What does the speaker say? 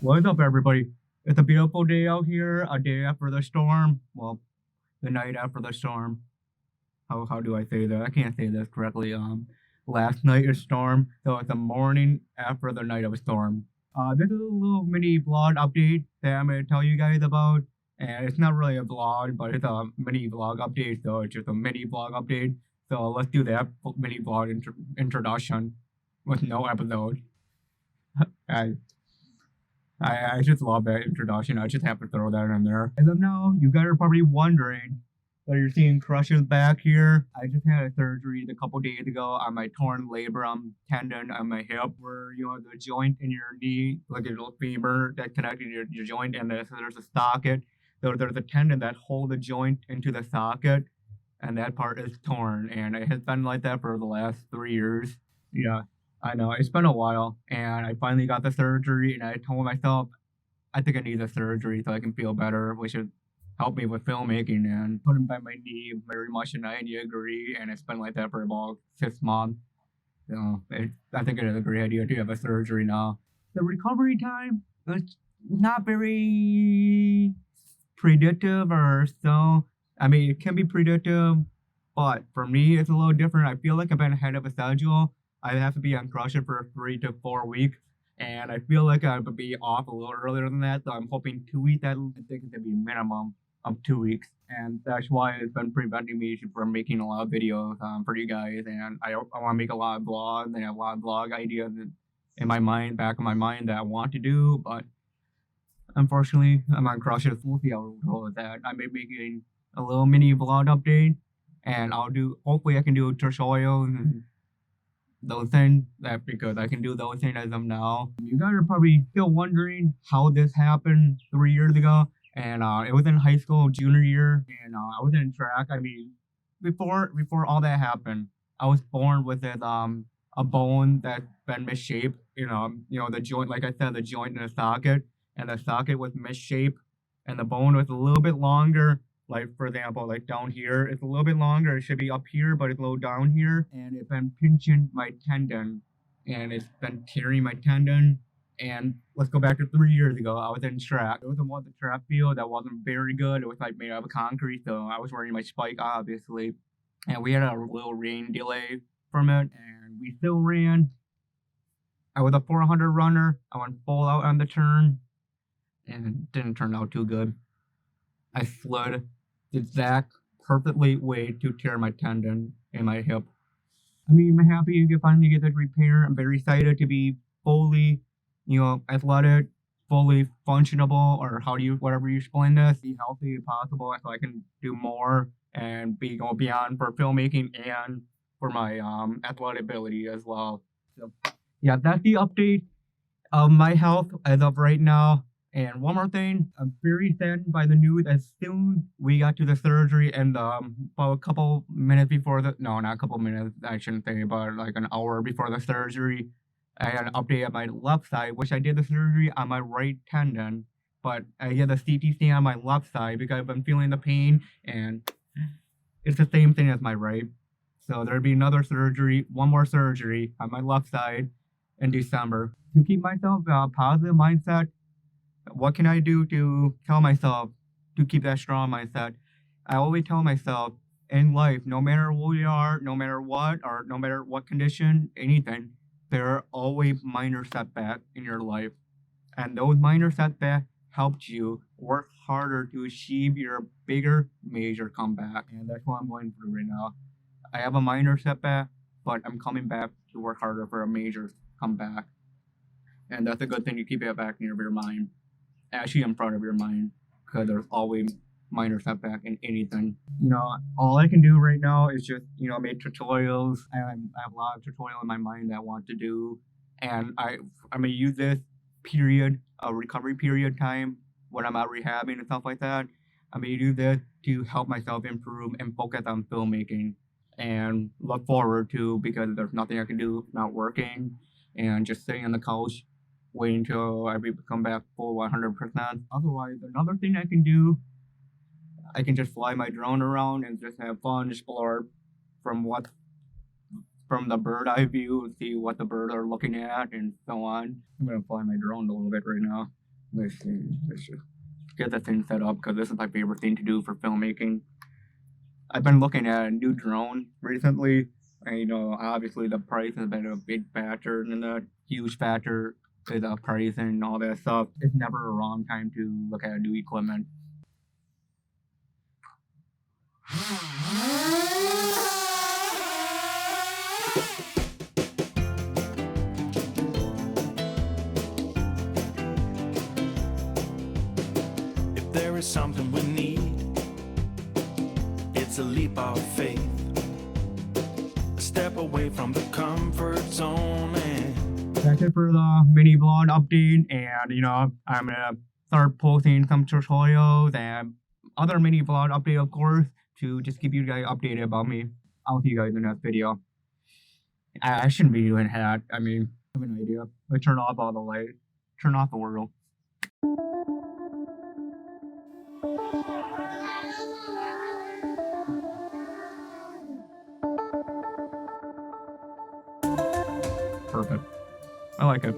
What's up, everybody? It's a beautiful day out here, a day after the storm. Well, the night after the storm. How do I say that? I can't say this correctly. Last night is storm, so it's the morning after the night of a storm. This is a little mini vlog update that I'm gonna tell you guys about, and it's not really a vlog, but it's a mini vlog update, so it's just a mini vlog update. So let's do that mini vlog introduction with no episode. I I just love that introduction. I just have to throw that in there. As of now, you guys are probably wondering that you're seeing crushes back here. I just had a surgery a couple days ago on my torn labrum tendon on my hip, where the joint in your knee, like your little femur that connected your joint, and there's a socket. So there's a tendon that holds the joint into the socket, and that part is torn. And it has been like that for the last 3 years. Yeah, I know. It's been a while, and I finally got the surgery, and I told myself, I think I need the surgery so I can feel better, which should help me with filmmaking and putting by my knee very much, and I agree, and it's been like that for about 6 months. I think it is a great idea to have a surgery now. The recovery time is not very predictive or so. I mean, it can be predictive, but for me, it's a little different. I feel like I've been ahead of a schedule. I have to be on CrushIt for 3 to 4 weeks, and I feel like I would be off a little earlier than that. So I'm hoping 2 weeks. I think it's gonna be a minimum of 2 weeks, and that's why it's been preventing me from making a lot of videos for you guys. And I want to make a lot of vlogs, and I have a lot of vlog ideas in my mind, back in my mind, that I want to do, but unfortunately, I'm on CrushIt. We'll see how we roll with that. I may be making a little mini vlog update, and hopefully I can do tutorials and those things, that because I can do those things as of now. You guys are probably still wondering how this happened 3 years ago, and it was in high school junior year, and I was in track. I mean, before all that happened, I was born with a bone that's been misshaped. The joint, like I said, the joint in the socket, and the socket was misshaped, and the bone was a little bit longer. Like, for example, like down here, it's a little bit longer. It should be up here, but it's low down here. And it's been pinching my tendon, and it's been tearing my tendon. And let's go back to 3 years ago. I was in track. It was the track field that wasn't very good. It was like made out of concrete, so I was wearing my spike, obviously. And we had a little rain delay from it, and we still ran. I was a 400 runner. I went full out on the turn, and it didn't turn out too good. I slid the exact perfectly way to tear my tendon in my hip. I mean, I'm happy you can finally get that repair. I'm very excited to be fully, athletic, fully functionable, or whatever you explain this, be healthy as possible so I can do more and go beyond for filmmaking and for my athletic ability as well. So, yeah, that's the update of my health as of right now. And one more thing, I'm very saddened by the news. As soon we got to the surgery, and about a couple minutes before no, not a couple minutes, I shouldn't say, but like an hour before the surgery, I had an update at my left side, which I did the surgery on my right tendon, but I did the CT scan on my left side because I've been feeling the pain, and it's the same thing as my right. So there'd be one more surgery on my left side in December. To keep myself a positive mindset, what can I do to tell myself to keep that strong mindset? I always tell myself in life, no matter who you are, no matter what, or no matter what condition, anything, there are always minor setbacks in your life. And those minor setbacks helped you work harder to achieve your bigger major comeback. And that's what I'm going through right now. I have a minor setback, but I'm coming back to work harder for a major comeback. And that's a good thing to keep it back in your mind. Actually in front of your mind, because there's always minor setback in anything. All I can do right now is just, make tutorials. I have a lot of tutorials in my mind that I want to do, and I'm gonna use this recovery period time when I'm out rehabbing and stuff like that. I'm gonna use this to help myself improve and focus on filmmaking and look forward to, because there's nothing I can do not working and just sitting on the couch waiting until I come back full 100%. Otherwise, another thing I can do, I can just fly my drone around and just have fun, explore from the bird eye view, see what the birds are looking at, and so on. I'm gonna fly my drone a little bit right now. Let's see. Let's just get the thing set up because this is my favorite thing to do for filmmaking. I've been looking at a new drone recently, and obviously the price has been a big factor, and the huge factor is the price and all that stuff. It's never a wrong time to look at new equipment. If there is something we need, it's a leap of faith. A step away from the comfort zone and That's it for the mini vlog update, and I'm gonna start posting some tutorials and other mini vlog update, of course, to just keep you guys updated about me. I'll see you guys in the next video. I shouldn't be doing that. I mean, I have an idea. I turn off all the lights, turn off the world. Perfect. I like it.